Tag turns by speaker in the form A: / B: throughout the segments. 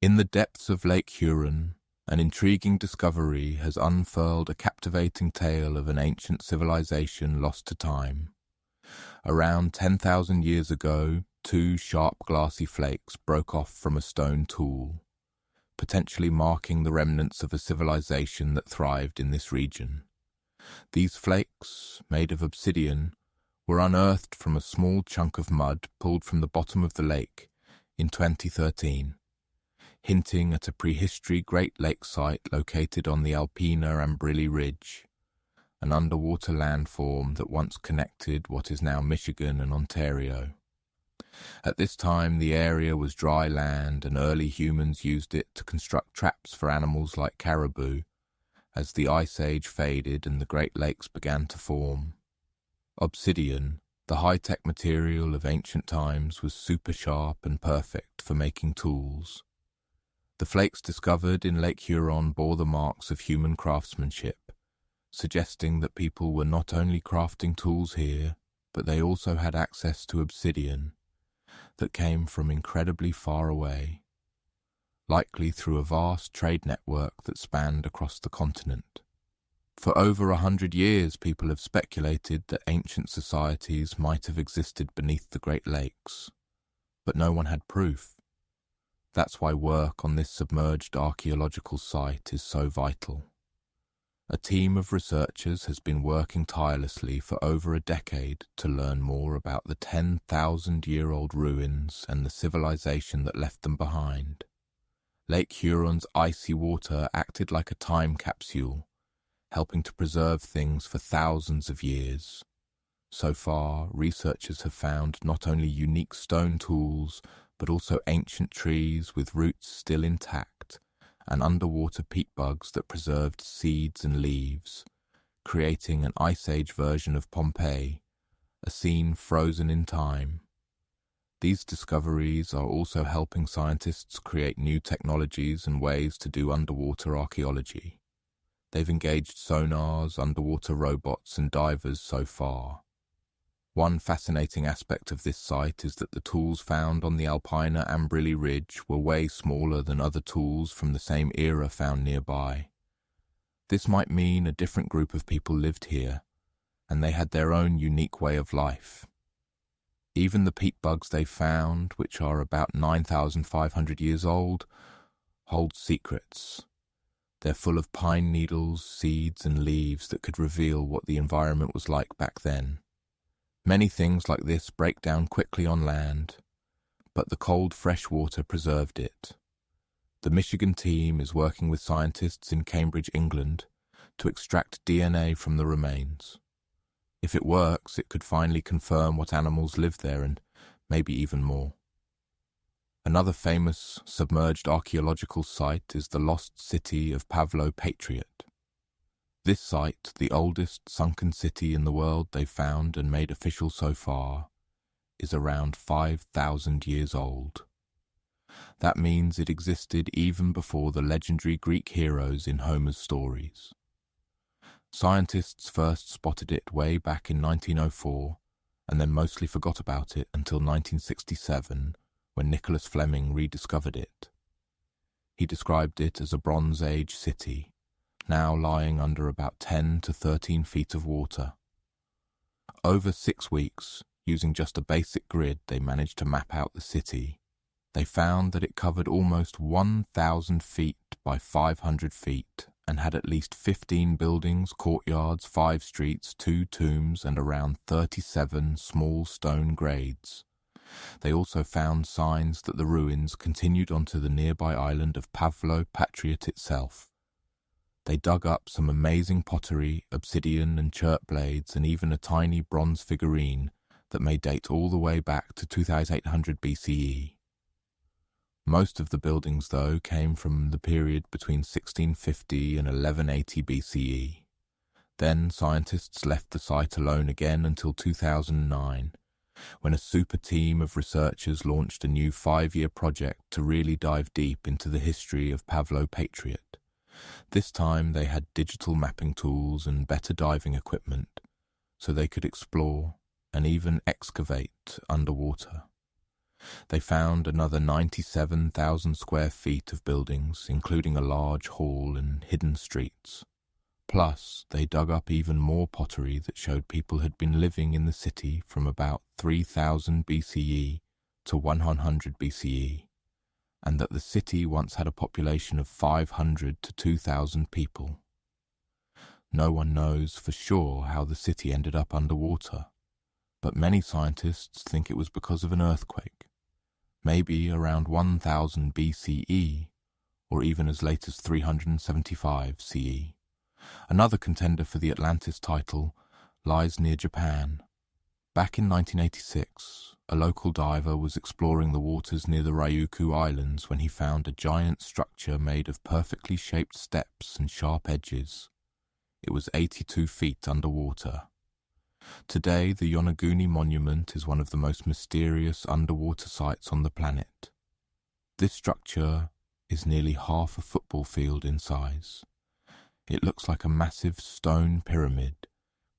A: In the depths of Lake Huron, an intriguing discovery has unfurled a captivating tale of an ancient civilization lost to time. Around 10,000 years ago, two sharp glassy flakes broke off from a stone tool, potentially marking the remnants of a civilization that thrived in this region. These flakes, made of obsidian, were unearthed from a small chunk of mud pulled from the bottom of the lake in 2013. Hinting at a prehistory Great Lakes site located on the Alpena Ambrilli Ridge, an underwater landform that once connected what is now Michigan and Ontario. At this time, the area was dry land, and early humans used it to construct traps for animals like caribou. As the Ice Age faded and the Great Lakes began to form, obsidian, the high-tech material of ancient times, was super sharp and perfect for making tools. The flakes discovered in Lake Huron bore the marks of human craftsmanship, suggesting that people were not only crafting tools here, but they also had access to obsidian that came from incredibly far away, likely through a vast trade network that spanned across the continent. For over 100 years, people have speculated that ancient societies might have existed beneath the Great Lakes, but no one had proof. That's why work on this submerged archaeological site is so vital. A team of researchers has been working tirelessly for over a decade to learn more about the 10,000-year-old ruins and the civilization that left them behind. Lake Huron's icy water acted like a time capsule, helping to preserve things for thousands of years. So far, researchers have found not only unique stone tools, but also ancient trees with roots still intact, and underwater peat bugs that preserved seeds and leaves, creating an Ice Age version of Pompeii, a scene frozen in time. These discoveries are also helping scientists create new technologies and ways to do underwater archaeology. They've engaged sonars, underwater robots, and divers so far. One fascinating aspect of this site is that the tools found on the Alpena Ambrilli Ridge were way smaller than other tools from the same era found nearby. This might mean a different group of people lived here, and they had their own unique way of life. Even the peat bugs they found, which are about 9,500 years old, hold secrets. They're full of pine needles, seeds, and leaves that could reveal what the environment was like back then. Many things like this break down quickly on land, but the cold fresh water preserved it. The Michigan team is working with scientists in Cambridge, England, to extract DNA from the remains. If it works, it could finally confirm what animals lived there and maybe even more. Another famous submerged archaeological site is the lost city of Pavlo Patriot. This site, the oldest sunken city in the world they've found and made official so far, is around 5,000 years old. That means it existed even before the legendary Greek heroes in Homer's stories. Scientists first spotted it way back in 1904 and then mostly forgot about it until 1967 when Nicholas Fleming rediscovered it. He described it as a Bronze Age city, now lying under about 10 to 13 feet of water. Over 6 weeks, using just a basic grid, they managed to map out the city. They found that it covered almost 1,000 feet by 500 feet and had at least 15 buildings, courtyards, 5 streets, 2 tombs, and around 37 small stone grades. They also found signs that the ruins continued onto the nearby island of Pavlo Patriot itself. They dug up some amazing pottery, obsidian and chert blades, and even a tiny bronze figurine that may date all the way back to 2800 BCE. Most of the buildings, though, came from the period between 1650 and 1180 BCE. Then scientists left the site alone again until 2009, when a super team of researchers launched a new 5-year project to really dive deep into the history of Pavlo Patriot. This time they had digital mapping tools and better diving equipment, so they could explore and even excavate underwater. They found another 97,000 square feet of buildings, including a large hall and hidden streets. Plus, they dug up even more pottery that showed people had been living in the city from about 3000 BCE to 100 BCE, and that the city once had a population of 500 to 2,000 people. No one knows for sure how the city ended up underwater, but many scientists think it was because of an earthquake, maybe around 1000 BCE, or even as late as 375 CE. Another contender for the Atlantis title lies near Japan. Back in 1986, a local diver was exploring the waters near the Ryukyu Islands when he found a giant structure made of perfectly shaped steps and sharp edges. It was 82 feet underwater. Today, the Yonaguni Monument is one of the most mysterious underwater sites on the planet. This structure is nearly half a football field in size. It looks like a massive stone pyramid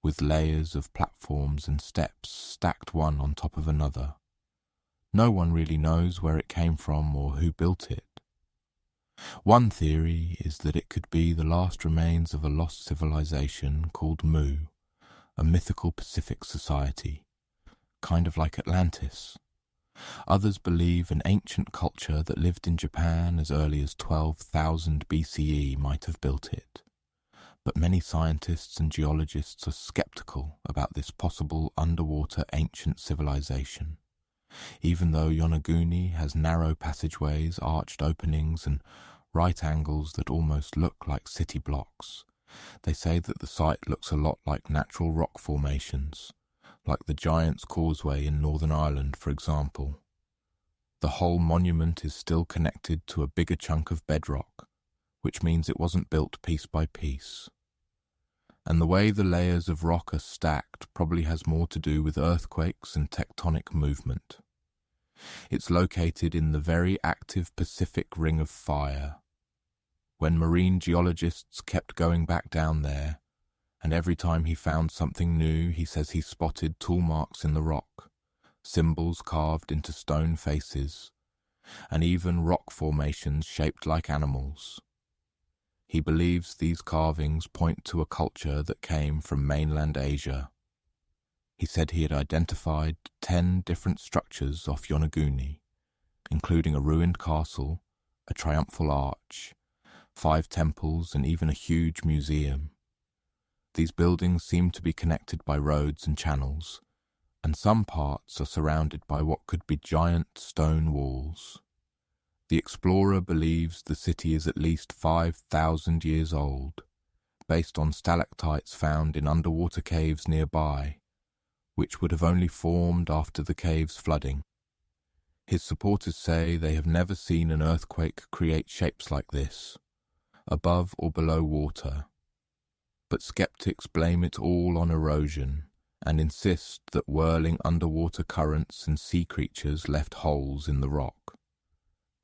A: with layers of platforms and steps stacked one on top of another. No one really knows where it came from or who built it. One theory is that it could be the last remains of a lost civilization called Mu, a mythical Pacific society, kind of like Atlantis. Others believe an ancient culture that lived in Japan as early as 12,000 BCE might have built it. But many scientists and geologists are skeptical about this possible underwater ancient civilization. Even though Yonaguni has narrow passageways, arched openings, and right angles that almost look like city blocks, they say that the site looks a lot like natural rock formations, like the Giant's Causeway in Northern Ireland, for example. The whole monument is still connected to a bigger chunk of bedrock, which means it wasn't built piece by piece. And the way the layers of rock are stacked probably has more to do with earthquakes and tectonic movement. It's located in the very active Pacific Ring of Fire. When marine geologists kept going back down there, and every time he found something new, he says he spotted tool marks in the rock, symbols carved into stone faces, and even rock formations shaped like animals. He believes these carvings point to a culture that came from mainland Asia. He said he had identified 10 different structures off Yonaguni, including a ruined castle, a triumphal arch, 5 temples, and even a huge museum. These buildings seem to be connected by roads and channels, and some parts are surrounded by what could be giant stone walls. The explorer believes the city is at least 5,000 years old, based on stalactites found in underwater caves nearby, which would have only formed after the cave's flooding. His supporters say they have never seen an earthquake create shapes like this, above or below water. But skeptics blame it all on erosion and insist that whirling underwater currents and sea creatures left holes in the rock.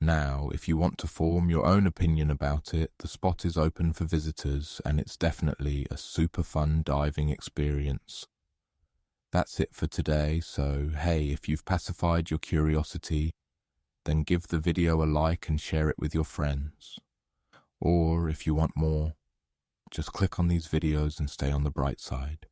A: Now, if you want to form your own opinion about it, the spot is open for visitors and it's definitely a super fun diving experience. That's it for today, so hey, if you've pacified your curiosity, then give the video a like and share it with your friends. Or if you want more, just click on these videos and stay on the bright side.